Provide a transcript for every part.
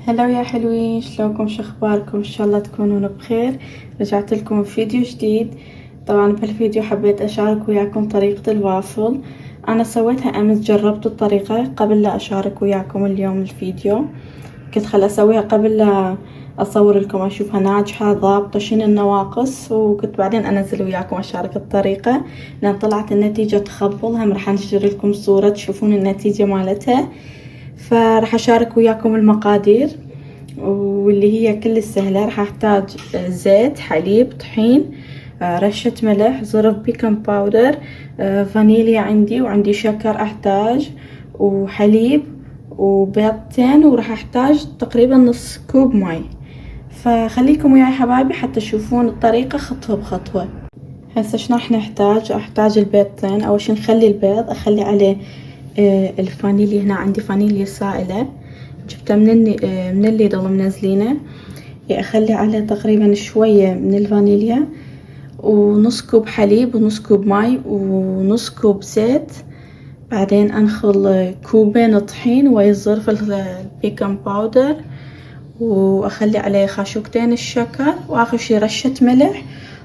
هلا يا حلوين، شلونكم؟ شخباركم؟ ان شاء الله تكونون بخير. رجعت لكم بفيديو جديد. طبعا بهالفيديو حبيت اشارك وياكم طريقة الوافل. انا سويتها امس، جربت الطريقة قبل لا اشارك وياكم اليوم الفيديو. قلت خل اسويها قبل لا اصور لكم اشوفها ناجحة ضابطة شنو النواقص، وقلت بعدين انزل وياكم اشارك الطريقة. لان طلعت النتيجة تخبل. هم راح انشر لكم صورة تشوفون النتيجة مالتها. فراح اشارك وياكم المقادير واللي هي كل سهلة. راح احتاج زيت، حليب، طحين، رشة ملح، زرف بيكنج باودر، فانيليا عندي، وعندي شكر احتاج، وحليب، وبيضتين، وراح احتاج تقريبا نص كوب ماي. فخليكم وياي حبايبي حتى تشوفون الطريقة خطوة بخطوة. هسه شنو راح نحتاج؟ احتاج البيضتين. اول شي نخلي البيض، اخلي عليه الفانيليا. هنا عندي فانيليا سائلة جبتها من اللي ضل منزلينه. اخلي عليه تقريبا شوية من الفانيليا، ونص كوب حليب، ونص كوب ماي، ونص كوب زيت. بعدين انخل كوبين طحين ويصرف البيكنج باودر، واخلي عليه خاشوقتين الشكر، واخر شي رشة ملح،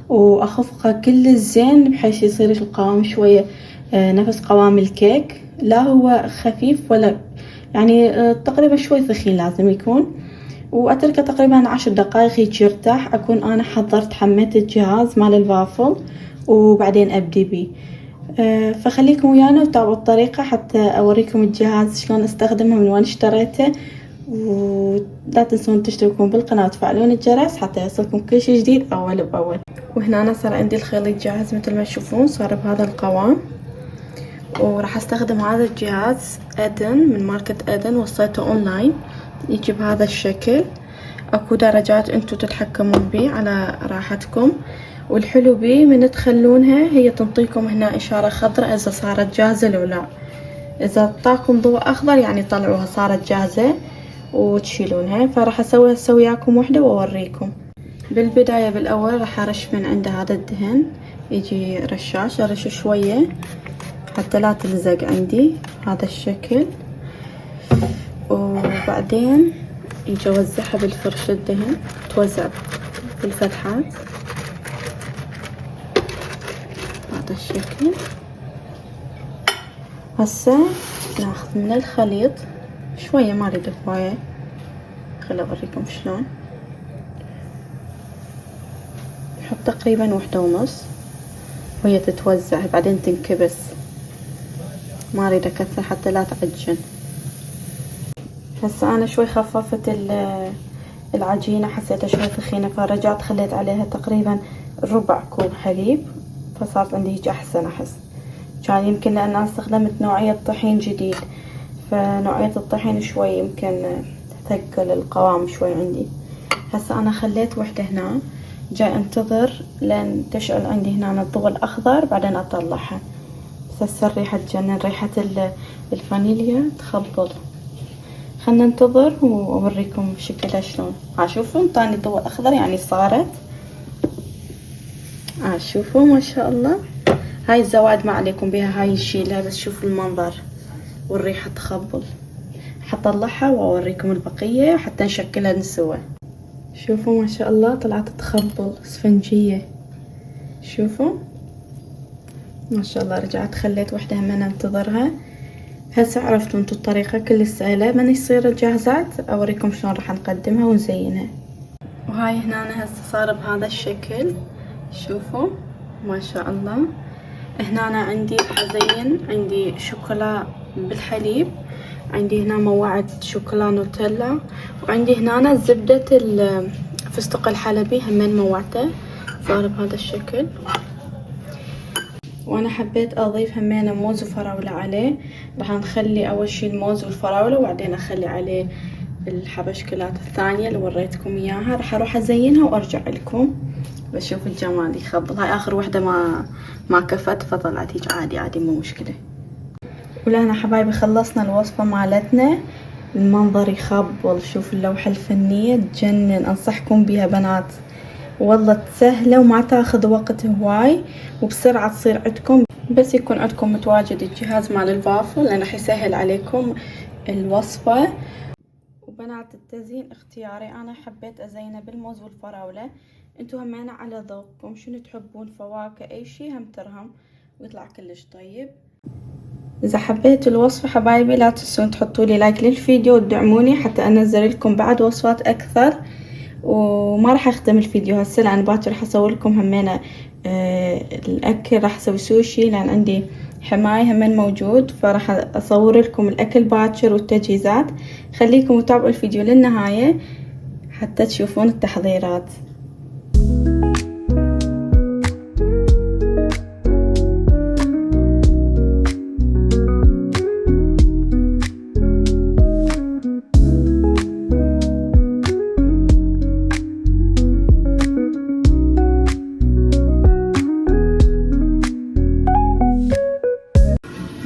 واخفقه كل زين بحيث يصير القوام شوية نفس قوام الكيك. لا هو خفيف ولا يعني تقريبا شوي ثخين لازم يكون. واتركه تقريبا 10 دقائق هيك يرتاح. اكون انا حميت الجهاز مال الوافل وبعدين ابدي بيه. فخليكم ويانا وتابعوا الطريقة حتى اوريكم الجهاز شلون استخدمه، من وين اشتريته. ولا تنسون تشتركون بالقناة وتفعلون الجرس حتى يصلكم كل شي جديد اول باول. وهنا انا صار عندي الخليط جاهز مثل ما تشوفون، صار بهذا القوام. وراح استخدم هذا الجهاز ادن من ماركة ادن، وصيته اونلاين، يجي بهذا الشكل. اكو درجات انتو تتحكمون بيه على راحتكم. والحلو بيه من تخلونها هي تنطيكم هنا اشارة خضراء اذا صارت جاهزة لو لا. اذا طاكم ضوء اخضر يعني طلعوها صارت جاهزة وتشيلونها. فراح اسوي وياكم وحدة واوريكم. بالبداية بالاول راح ارش من عند هذا الدهن، يجي رشاش، ارش شوية حتى لا تلزق عندي هذا الشكل. وبعدين يجي اوزعها بالفرشة الدهن، توزع بالفتحات هذا الشكل. هسه ناخذ من الخليط شوية، ما اريد هواية، خلي اوريكم شلون. نحط تقريبا 1.5 وهي تتوزع، بعدين تنكبس. ما اريد اكثر حتى لا تعجن. هسه انا شوي خففت العجينة، حسيتها شوي ثخينة، فرجعت خليت عليها تقريبا ربع كوب حليب، فصارت عندي هيك احسن احس. كان يمكن لان انا استخدمت نوعية طحين جديد، فنوعية الطحين شوي يمكن تثقل القوام شوي عندي. هسه انا خليت وحدة هنا، جاي انتظر لين تشعل عندي هنا الضوء الاخضر بعدين اطلعها. بس هسه الريحة تجنن، ريحة الفانيليا تخبل. خلنا ننتظر واوريكم شكلها شلون. شوفوا انطاني ضوء اخضر يعني صارت. شوفوا ما شاء الله. هاي الزوائد ما عليكم بها، هاي نشيلها، بس شوفوا المنظر والريحة تخبل. حطلعها واوريكم البقية حتى نشكلها سوا. شوفوا ما شاء الله طلعت تخبل اسفنجية. شوفوا ما شاء الله. رجعت خليت وحدة همنا انتظرها. هسه عرفتوا انتو الطريقة كل سهلة. من يصير جاهزات اوريكم شلون راح نقدمها ونزينها. وهاي هنا هسه صار بهذا الشكل. شوفوا ما شاء الله. هنا أنا عندي حزين، عندي شوكولا بالحليب، عندي هنا موعد شوكولا نوتيلا، وعندي هنا زبدة الفستق الحلبي همين موعته. صار بهذا الشكل. وانا حبيت اضيف همين موز وفراولة عليه. راح نخلي اول شي الموز والفراولة، وبعدين اخلي عليه الحبشكلات الثانية اللي وريتكم اياها. راح اروح ازينها وارجع لكم. بس شوف الجمال يخبل. هاي اخر وحدة ما كفت، فطلعت هيك عادي مو مشكلة. ولهنا حبايبي خلصنا الوصفة مالتنا. المنظر يخبل، شوف اللوحة الفنية تجنن. انصحكم بيها بنات، والله سهلة وما تاخذ وقت هواي، وبسرعة تصير عندكم. بس يكون عندكم متواجد الجهاز مال الوافل لأنه راح يسهل عليكم الوصفة. وبنات التزيين اختياري، انا حبيت ازينه بالموز والفراولة. انتو همينة على ذوقكم، شنو تحبون فواكه اي شي هم ترهم ويطلع كلش طيب. اذا حبيتوا الوصفة حبايبي لا تنسون تحطولي لايك للفيديو وتدعموني حتى انزل لكم بعد وصفات اكثر. وما راح اختم الفيديو هسه لان باكر راح اصور لكم همينة الاكل، راح اسوي سوشي لان عندي حماي همين موجود، فراح اصور لكم الاكل باكر والتجهيزات. خليكم وتابعوا الفيديو للنهاية حتى تشوفون التحضيرات.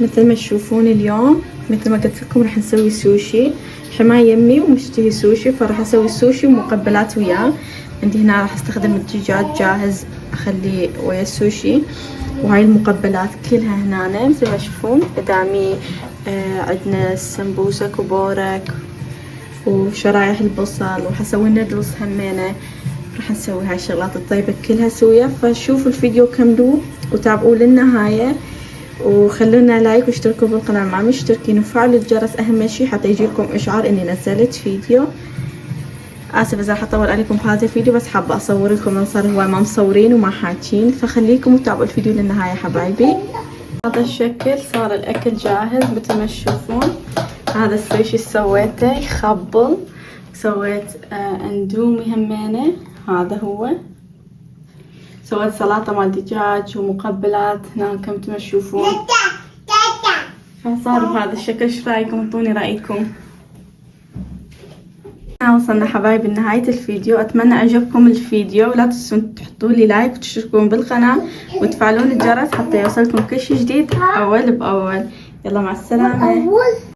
مثل ما تشوفون اليوم مثل ما قلت لكم راح نسوي سوشي. حماي يمي ومشتهي سوشي فراح اسوي السوشي ومقبلات وياه. عندي هنا راح استخدم الدجاج جاهز اخليه ويا السوشي، وهاي المقبلات كلها هنا مثل ما تشوفون قدامي. عندنا السمبوسة كبورك وشرايح البصل، وحسوي النودلز همينة. راح نسوي هاي الشغلات الطيبة كلها سوية. فشوفوا الفيديو كملوه وتابعوه للنهاية، وخلونا لايك واشتركوا بالقناة مع مشتركين وفعلوا الجرس اهم شي حتى يجيلكم اشعار اني نزلت فيديو. اسف اذا راح اطول عليكم في هذا الفيديو، بس حابة اصور لكم من صار هو ما مصورين وما حاكين، فخليكم وتابعوا الفيديو للنهاية حبايبي. هذا الشكل صار الاكل جاهز مثل ما تشوفون. هذا السوشي سويته يخبل، سويت اندومي همينة. هذا هو سويت سلطة مال دجاج ومقبلات هنا كم تشوفون. فصار بهذا الشكل. ايش رايكم؟ انطوني رايكم. وصلنا حبايبي لنهاية الفيديو. اتمنى عجبكم الفيديو، لا تنسون تحطوا لي لايك وتشتركون بالقناة وتفعلون الجرس حتى يوصلكم كل شي جديد اول باول. يلا مع السلامة.